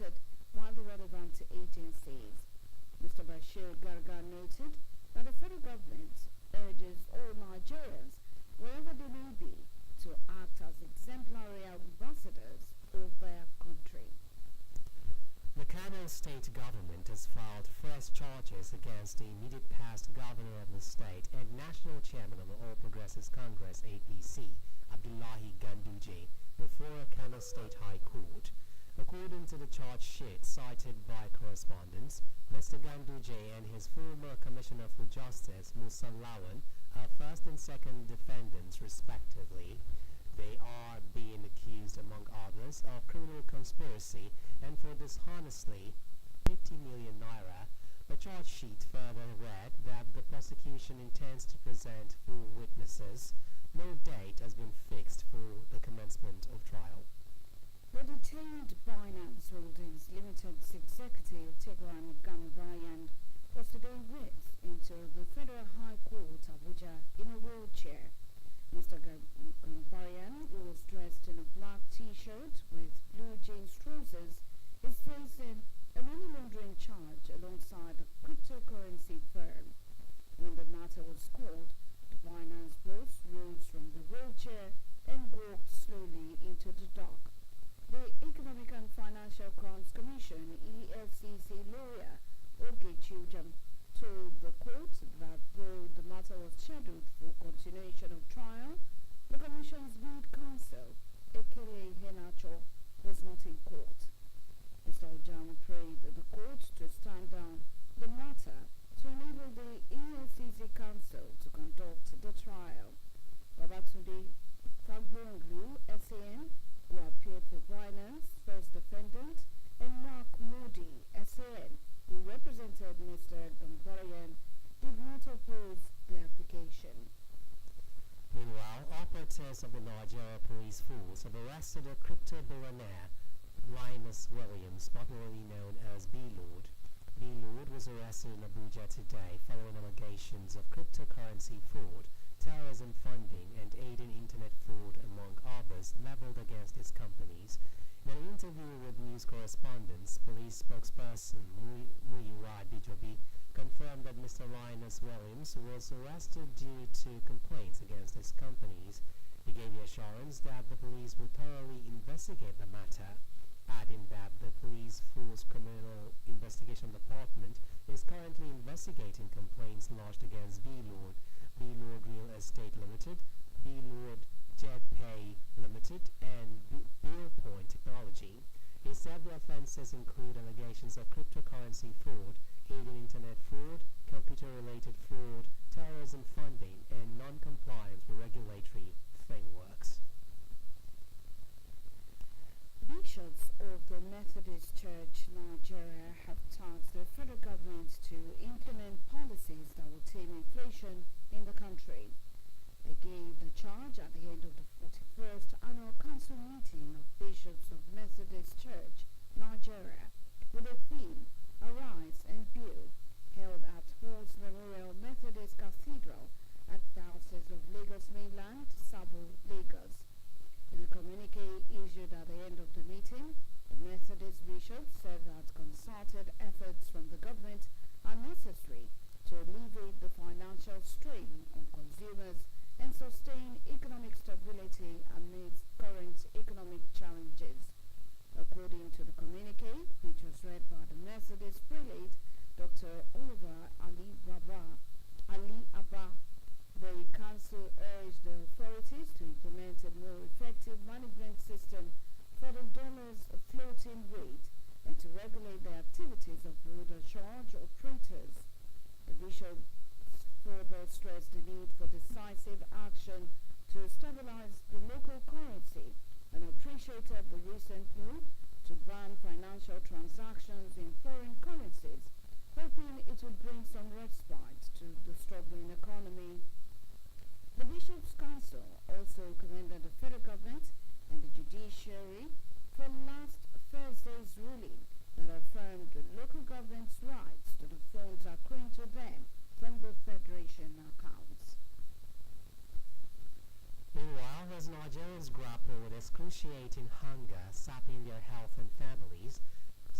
conducted by the relevant agencies. Mr. Bashir Garga noted that the federal government urges all Nigerians, wherever they may be, to act as exemplary ambassadors of their country. The Kano state government has filed fresh charges against the immediate past governor of the state and national chairman of the All Progressives Congress (APC), Abdullahi Ganduje, before Kano State High Court. According to the charge sheet cited by correspondents, Mr. Ganduje and his former Commissioner for Justice, Musa Lawan, are first and second defendants respectively. They are being accused, among others, of criminal conspiracy and for dishonestly 50 million naira. The charge sheet further read that the prosecution intends to present full witnesses. No date has been fixed for the commencement of trial. The detained Binance Holdings Limited's executive Tigran Gambaryan was today whisked into the Federal High Court Abuja in a wheelchair. Mr. Gambaryan, who was dressed in a black t-shirt with blue jeans trousers, is facing a money laundering charge alongside a cryptocurrency firm. When the matter was called, the Binance boss rose from the wheelchair and walked slowly into the dock. The Economic and Financial Crimes Commission (EFCC) lawyer Oge Chujam told the court that though the matter was scheduled for continuation of trial, the Commission's lead counsel, Ekele Henacho, was not in court. Mr. Ojam prayed the court to stand down the matter to enable the EFCC counsel to conduct the trial. Babatunde Fagbonglu, SAN, who appeared for Binance, first defendant, and Mark Modi, SAN, who represented Mr. Gambaryan, did not oppose the application. Meanwhile, operatives of the Nigeria Police Force have arrested a crypto billionaire, Linus Williams, popularly known as B-Lord. B-Lord was arrested in Abuja today following allegations of cryptocurrency fraud, terrorism funding, and aiding internet fraud, among others, leveled against his companies. In an interview with news correspondents, police spokesperson Muyiwa Dijobi confirmed that Mr. Linus Williams was arrested due to complaints against his companies. He gave the assurance that the police will thoroughly investigate the matter, adding that the police force criminal investigation department is currently investigating complaints lodged against B-Lord, B-Lord Real Estate Limited, B-Lord JetPay Limited, and Billpoint Technology. He said the offences include allegations of cryptocurrency fraud, aiding internet fraud, computer-related fraud, terrorism funding, and non-compliance with regulatory frameworks. Bishops of the Methodist Church Nigeria have tasked the federal government to implement policies that will tame inflation in the country. They gave the charge at the end of the 41st Annual Council Meeting of Bishops of Methodist Church Nigeria with the theme Arise and Build, held at Halls Memorial Methodist Cathedral at Diocese of Lagos Mainland, Sabo, Lagos. In a communique issued at the end of the meeting, the Methodist bishops said that concerted efforts from the government are necessary to alleviate the financial strain on consumers and sustain economic stability amidst current economic challenges. According to the communique, which was read by the Methodist prelate, Dr. Oliver Ali Abba, the council urged the authorities to implement a more effective management system for the dollar's floating rate and to regulate the activities of road charge operators. The bishop further stressed the need for decisive action to stabilize the local currency and appreciated the recent move to ban financial transactions in foreign currencies, hoping it would bring some respite to the struggling economy. The Bishops' Council also commended the federal government and the judiciary for last Thursday's ruling that affirmed the local government's rights to the funds accruing to them from the Federation accounts. Meanwhile, as Nigerians grapple with excruciating hunger sapping their health and families,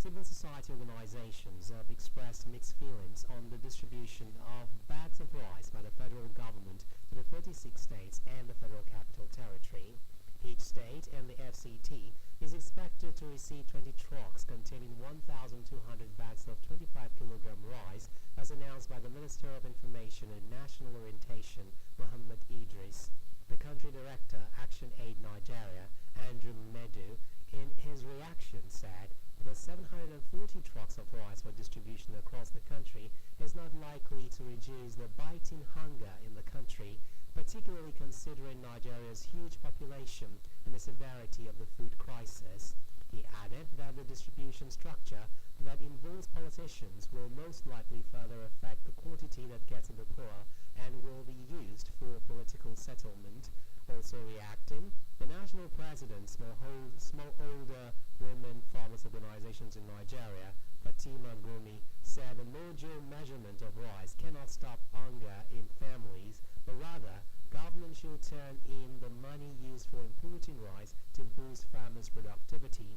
civil society organizations have expressed mixed feelings on the distribution of bags of rice by the federal government to the 36 states and the Federal Capital Territory. Each state and the FCT is expected to receive 20 trucks containing 1,200 bags of 25-kilogram rice, as announced by the Minister of Information and National Orientation, Muhammad Idris. The country director, Action Aid Nigeria, Andrew Medu, in his reaction said the 740 trucks of rice for distribution across the country is not likely to reduce the biting hunger in the country, particularly considering Nigeria's huge population and the severity of the food crisis. He added that the distribution structure that involves politicians will most likely further affect the quantity that gets to the poor and will be used for political settlement. Also reacting, the national president, Smallholder Women Farmers Organizations in Nigeria, Fatima Gumi, said the module measurement of rice cannot stop hunger in families, but rather government should turn in the money used for importing rice to boost farmers' productivity.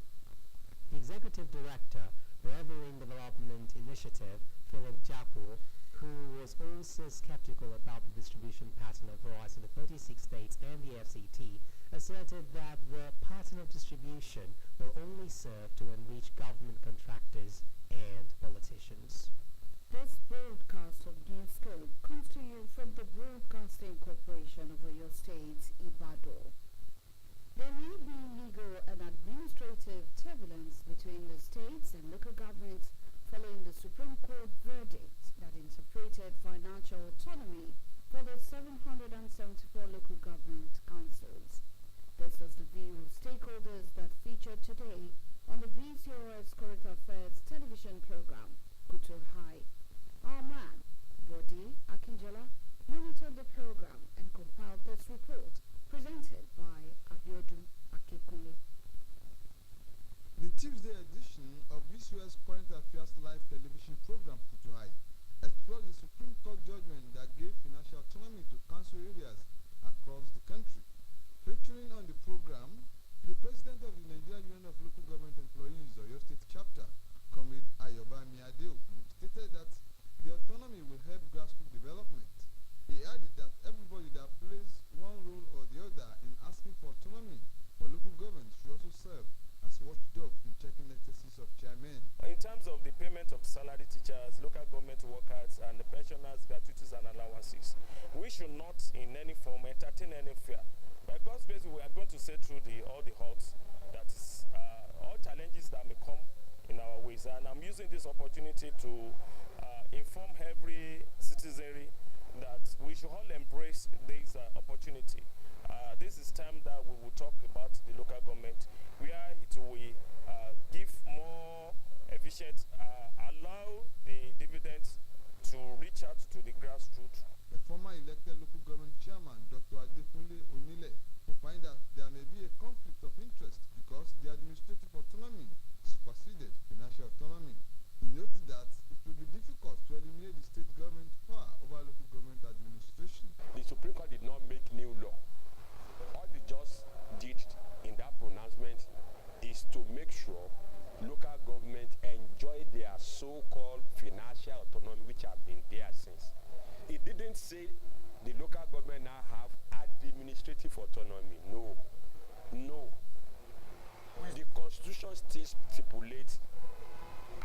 The executive director, Revenue Development Initiative, Philip Japo, who was also skeptical about the distribution pattern of rice in the 36 states and the FCT, asserted that the pattern of distribution will only serve to enrich government contractors and politicians. This broadcast of Newscope comes to you from the Broadcasting Corporation of Oyo State, Ibadan. There may be legal and administrative turbulence between the states and local governments following the Supreme Court verdict that interpreted financial autonomy for the 774 local government councils. This was the view of stakeholders that featured today on the BCOS Current Affairs television program, Kuto High. Our man, Bodi Akinjola, monitored the program and compiled this report, presented by Abiodun Akikunle. The Tuesday edition of BCOS Current Affairs live television program Kuto High explores the Supreme Court judgment that gave financial autonomy to council areas across the country. Featuring on the program, the President of the Nigerian Union of Local Government Employees, Oyo State Chapter, Comrade Ayobami Adeoku, stated that the autonomy will help grassroots development. He added that everybody that plays one role or the other in asking for autonomy for local government should also serve as watchdog in checking excesses of chairmen. In terms of the payment of salary teachers, local government workers, and the pensioners' gratuities and allowances, we should not in any form entertain any fear. By God's grace, we are going to say through all the hugs, that is, all challenges that may come in our ways. And I'm using this opportunity to inform every citizenry that we should all embrace this opportunity. This is time that we will talk about the local government, where it will give more efficient, allow the dividends to reach out to the grassroots. The former elected local government chairman, Dr. Adekunle Onile, opined that there may be a conflict of interest because the administrative autonomy superseded financial autonomy. He noted that it will be difficult to eliminate the state government power over local government administration. The Supreme Court did not make new law. All they just did in that pronouncement is to make sure local government enjoy their so-called financial autonomy, which have been there since. It didn't say the local government now have administrative autonomy. No. No. The Constitution still stipulates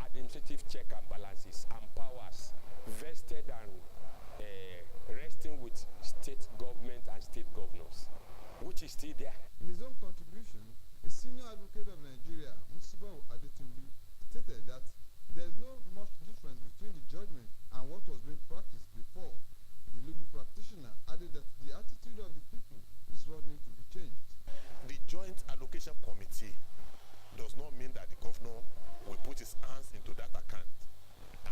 administrative check and balances and powers vested and resting with state government and state governors, which is still there. In his own contribution, a senior advocate of Nigeria, Musibau Adetunbi, stated that there is no much difference between the judgment and what was being practiced before. The legal practitioner added that the attitude of the people is what needs to be changed. The Joint Allocation Committee does not mean that the governor will put his hands into that account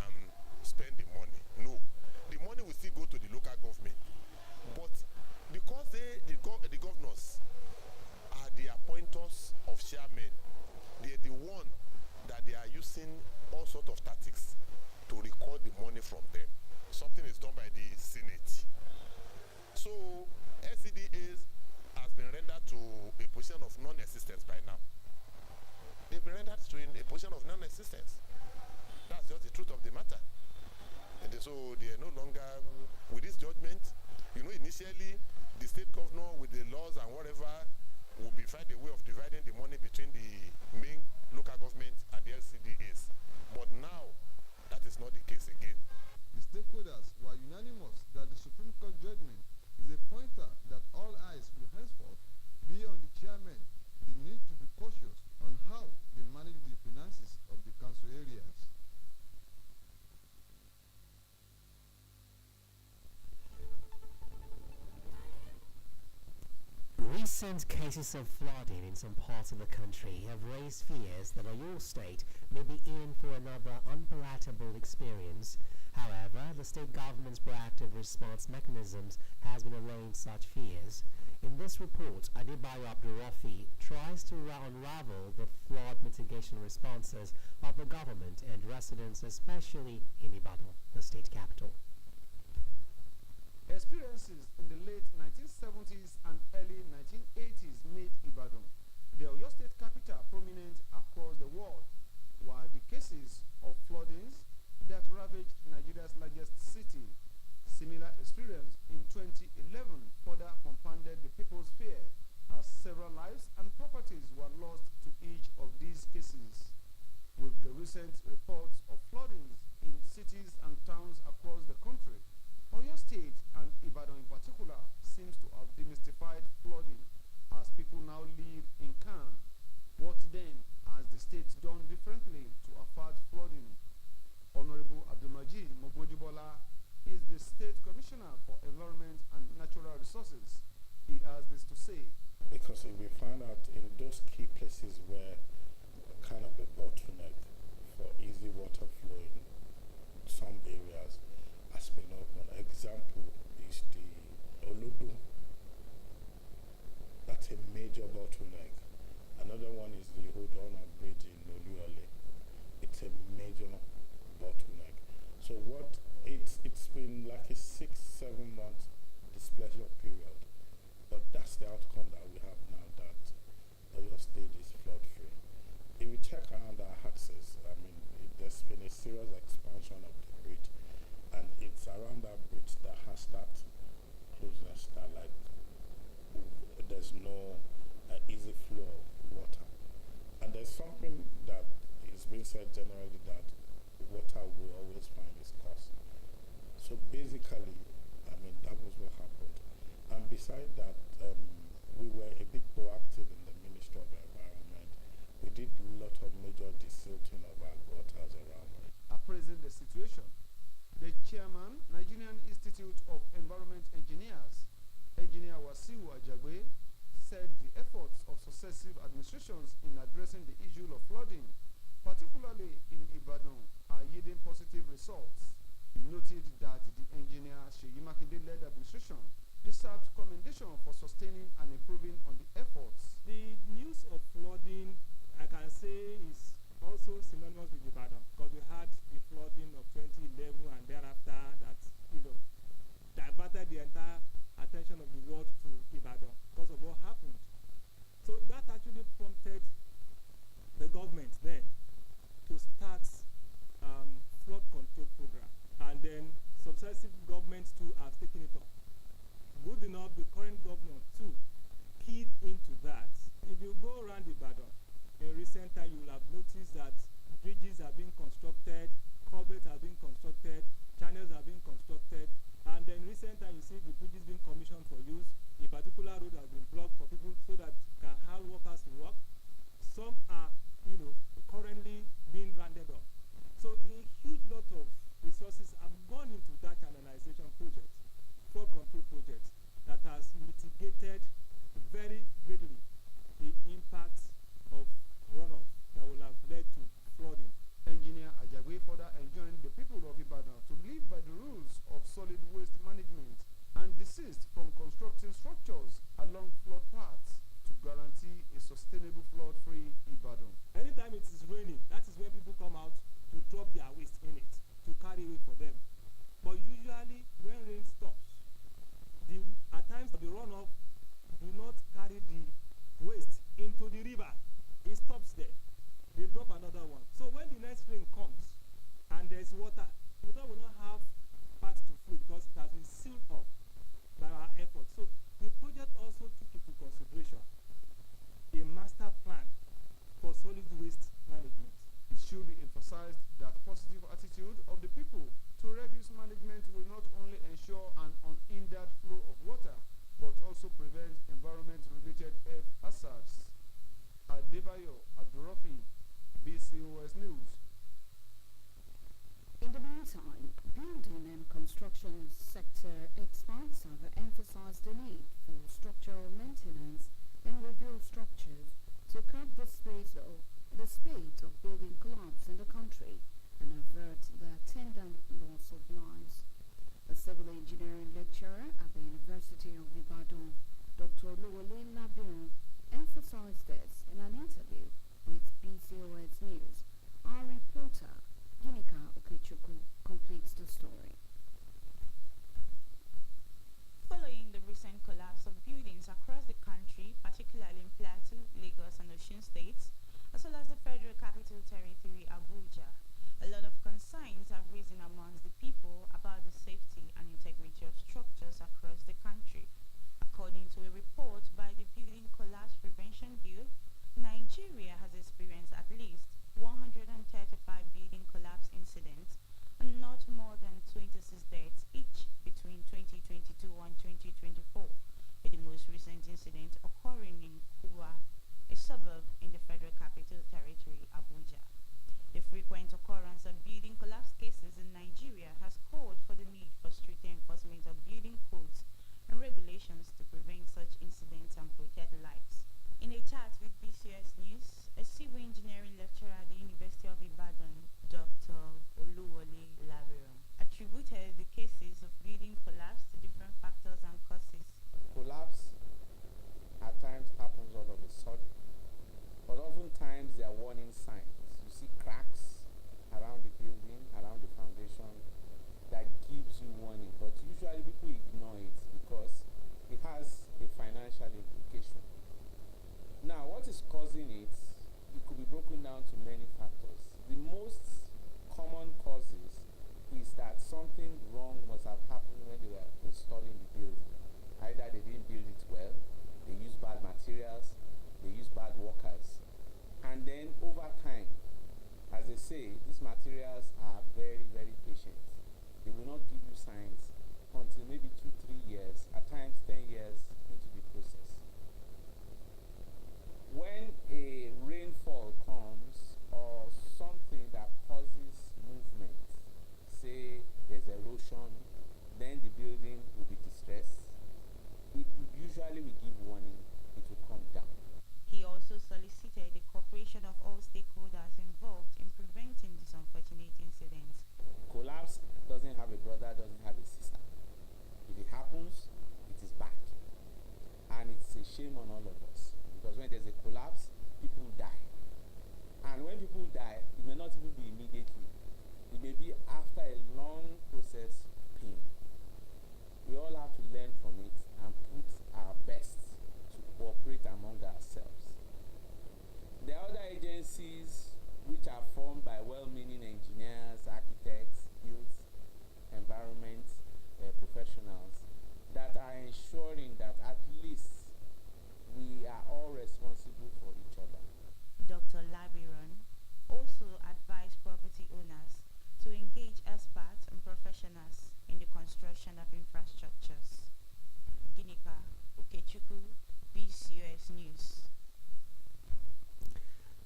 and spend the money. No. The money will still go to the local government. But because the governors are the appointers of chairmen, they are the one that they are using all sorts of tactics to record the money from them. Something is done by the Senate. So SCDAs has been rendered to a position of non-existence by now. They've been rendered to a position of non-existence. matter. And so they are no longer with this judgment. You know, initially the state governor with the laws and whatever will be find a way of dividing the money between the main local government and the LCDAs. But now that is not the case again. The stakeholders were unanimous that the Supreme Court judgment is a pointer that all eyes will henceforth be on the chairman, the need to be cautious on how they manage the finances of the council areas. Recent cases of flooding in some parts of the country have raised fears that Oyo State may be in for another unpalatable experience. However, the state government's proactive response mechanisms has been allaying such fears. In this report, Adebayo Abdurrafi tries to unravel the flood mitigation responses of the government and residents, especially in Ibadan, the state capital. Experiences in the late 1970s and early 1980s made Ibadan, the Oyo State capital, prominent across the world, while the cases of floodings that ravaged Nigeria's largest city. Similar experience in 2011 further compounded the people's fear as several lives and properties were lost to each of these cases. With the recent reports of floodings in cities and towns across the country, Oyo State and Ibadan in particular seems to have demystified flooding as people now live in calm. What then has the state done differently to avert flooding? Honorable Abdulmajid Mogbonjibola is the State Commissioner for Environment and Natural Resources. He has this to say. Because if we find out in those key places where kind of a bottleneck for easy water flow in some areas has been open. Example is the Oludu. That's a major bottleneck. Another one is the Hodona Bridge in Oluyole. It's a major bottleneck. So what it's been like a 6-7 month displeasure period, but that's the outcome that we have now, that Oyo State is flood free. If you check around our axis, I mean, there's been a serious expansion of the bridge, and it's around that bridge that has that closeness that like there's no easy flow of water. And there's something that is being said generally, that water will always find its course. So basically, I mean, that was what happened. And beside that, we were a bit proactive in the Ministry of Environment. We did a lot of major desilting of our gutters around. Appraising the situation, the chairman, Nigerian Institute of Environment Engineers, Engineer Wasiu Ajagbe, said the efforts of successive administrations in addressing the issue of flooding, particularly in Ibadan, are yielding positive results. He noted that the engineer Seyi Makinde-led administration deserved commendation for sustaining and improving on the efforts. The news of flooding, I can say, is also synonymous with Ibadan, because we had the flooding of 2011 and thereafter that, diverted the entire attention of the world to Ibadan because of what happened. So that actually prompted the government then to start flood control program, and then successive governments too have taken it up. Good enough, the current government too keyed into that. If you go around Ibadan in recent time, you will have noticed that bridges are being constructed, culverts are being constructed, channels are being constructed, and then recent time you see the bridges being commissioned for use. A particular road has been blocked for people so that can have workers to work. Some are, currently being rounded up. So a huge lot of resources have gone into that channelization project, flood control project, that has mitigated very greatly the impacts of runoff that will have led to flooding. Engineer News. In the meantime, building and construction sector experts have emphasized the need for structural maintenance and rebuild structures to curb the spate of building collapse in the country and avert the attendant loss of lives. A civil engineering lecturer at the University of Ibadan, Dr. Oluyolefm, emphasized this in an interview with BCOS News. Our reporter, Ginika Okechukwu, completes the story. Following the recent collapse of buildings across the country, particularly in Plateau, Lagos and Osun states, as well as the Federal Capital Territory, Abuja, a lot of concerns have risen amongst the people about the safety and integrity of structures across the country. According to a report by the Building Collapse Prevention Guild, Nigeria has experienced at least 135 building collapse incidents and not more than 26 deaths each between 2022 and 2024, with the most recent incident occurring in Kubwa, a suburb in the Federal Capital Territory, Abuja. The frequent occurrence of building collapse cases in Nigeria has called for the need for stricter enforcement of building codes and regulations to prevent such incidents and protect lives. In a chat with BCOS News, a civil engineering lecturer at the University of Ibadan, Dr. Oluyolefm, attributed the cases of building collapse to different factors and causes. Collapse at times happens all of a sudden, but oftentimes there are warning signs. You see cracks around the building, around the foundation, that gives you warning, but usually people ignore it because it has a financial implication. Now, what is causing it? It could be broken down to many factors. The most common causes is that something wrong must have happened when they were installing the building. Either they didn't build it well, they used bad materials, they used bad workers. And then over time, as they say, these materials are very, very patient. They will not give you signs until maybe 2-3 years, at times 10 years into the process. When a rainfall comes or something that causes movement, say there's erosion, then the building will be distressed. It usually will give warning, it will come down. He also solicited the cooperation of all stakeholders involved in preventing these unfortunate incidents. Collapse doesn't have a brother, doesn't have a sister. If it happens, it is bad. And it's a shame on all of us. Because when there's a collapse, people die. And when people die, it may not even be immediately. It may be after a long process of pain. We all have to learn from it and put our best to cooperate among ourselves. There are other agencies which are formed by well-meaning engineers, architects, built environment professionals that are ensuring that at least we are all responsible for each other. Dr. Labiron also advised property owners to engage experts and professionals in the construction of infrastructures. Ginika Okechukwu, BCOS News.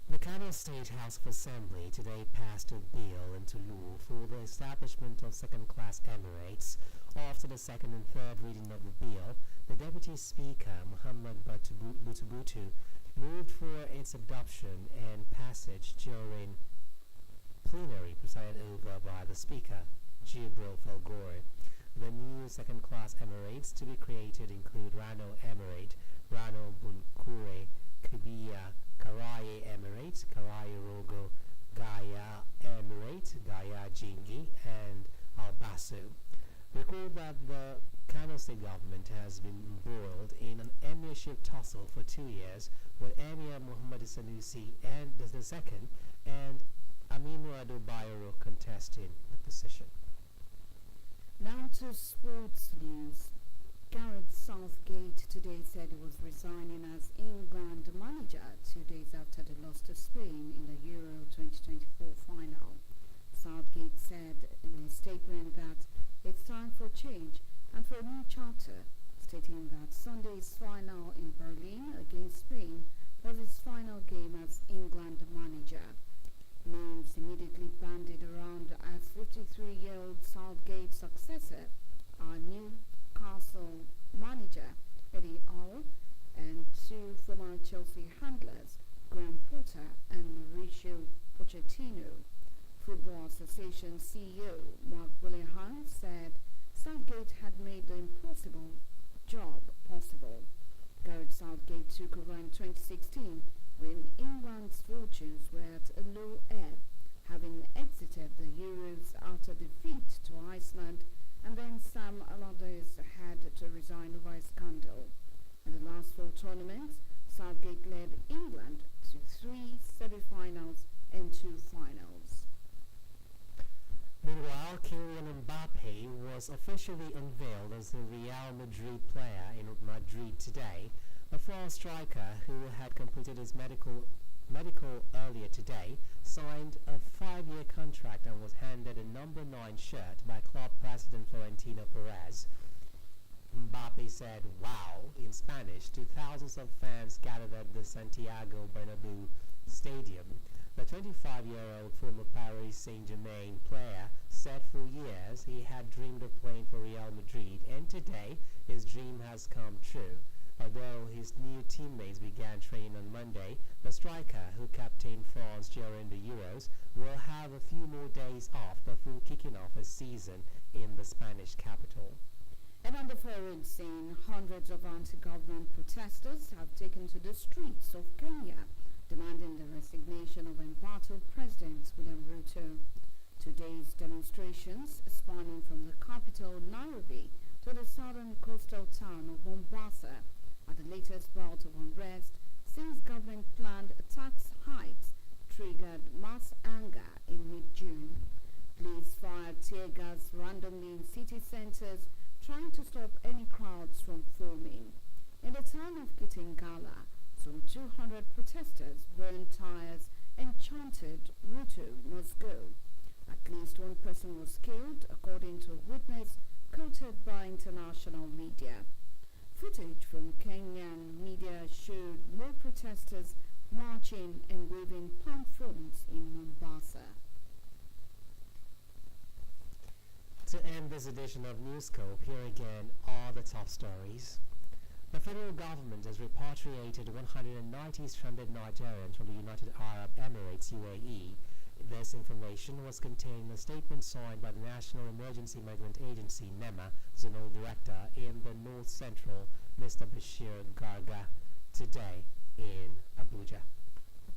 The Kano State House of Assembly today passed a bill into law for the establishment of second-class emirates. After the second and third reading of the bill, the Deputy Speaker, Muhammad Butubutu, moved for its adoption and passage during plenary presided over by the Speaker, Jibril Felgore. The new second-class emirates to be created include Rano Emirate, Rano Bunkure, Kibiya, Karaye Emirate, Karaye Rogo, Gaya Emirate, Gaya Jingi, and Al-Basu. Recall that the Kano State government has been embroiled in an emirship tussle for 2 years, with Emir Muhammad Sanusi and the second and Aminu Ado Bayero contesting the position. Now to sports news. Gareth Southgate today said he was resigning as England manager 2 days after they lost to Spain in the Euro 2024 final. Southgate said in a statement that it's time for change and for a new chapter, stating that Sunday's final in Berlin against Spain was his final game as England manager. Names Chelsea handlers Graham Potter and Mauricio Pochettino. Football Association CEO Mark Willihan said Southgate had made the impossible job possible. Gareth Southgate took over in 2016 when England's fortunes were at a low ebb, having exited the Euros after defeat to Iceland, and then Sam Allardyce had to resign over a scandal. In the last 4 tournaments, Southgate led England to 3 semi-finals and 2 finals. Meanwhile, Kylian Mbappe was officially unveiled as the Real Madrid player in Madrid today. The foreign striker, who had completed his medical earlier today, signed a 5-year contract and was handed a number 9 shirt by club president Florentino Perez. Mbappe said "wow" in Spanish to thousands of fans gathered at the Santiago Bernabeu Stadium. The 25-year-old former Paris Saint-Germain player said for years he had dreamed of playing for Real Madrid, and today his dream has come true. Although his new teammates began training on Monday, the striker, who captained France during the Euros, will have a few more days off before kicking off his season in the Spanish capital. And on the foreign scene, hundreds of anti-government protesters have taken to the streets of Kenya, demanding the resignation of embattled President William Ruto. Today's demonstrations, spanning from the capital Nairobi to the southern coastal town of Mombasa, are the latest bout of unrest since government-planned tax hikes triggered mass anger in mid-June. Police fired tear gas randomly in city centers, trying to stop any crowds from forming. In the town of Kitengala, some 200 protesters burned tires and chanted "Ruto must go." At least 1 person was killed, according to a witness quoted by international media. Footage from Kenyan media showed more protesters marching and waving palm fronds in Mombasa. To end this edition of Newscope, here again are the top stories. The federal government has repatriated 190 stranded Nigerians from the United Arab Emirates, UAE. This information was contained in a statement signed by the National Emergency Migrant Agency, NEMA, Zonal Director in the North Central, Mr. Bashir Garga, today in Abuja.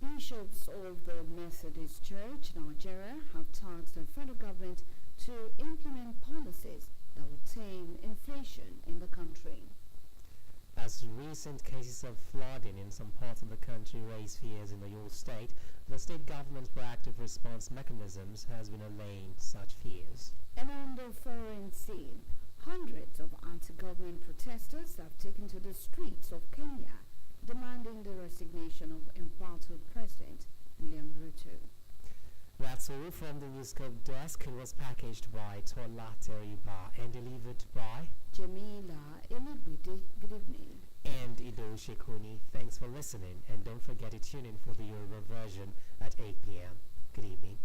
Bishops of the Methodist Church, Nigeria, have tasked the federal government to implement policies that will tame inflation in the country. As recent cases of flooding in some parts of the country raise fears in the Oyo State, the state government's proactive response mechanisms has been allaying such fears. And on the foreign scene, hundreds of anti-government protesters have taken to the streets of Kenya, demanding the resignation of embattled President William Ruto. That's all from the Newscope desk. It was packaged by Tola Teriba and delivered by Jamila Elubidi. Good evening. And Ido Shekuni. Thanks for listening, and don't forget to tune in for the Yoruba version at 8 p.m. Good evening.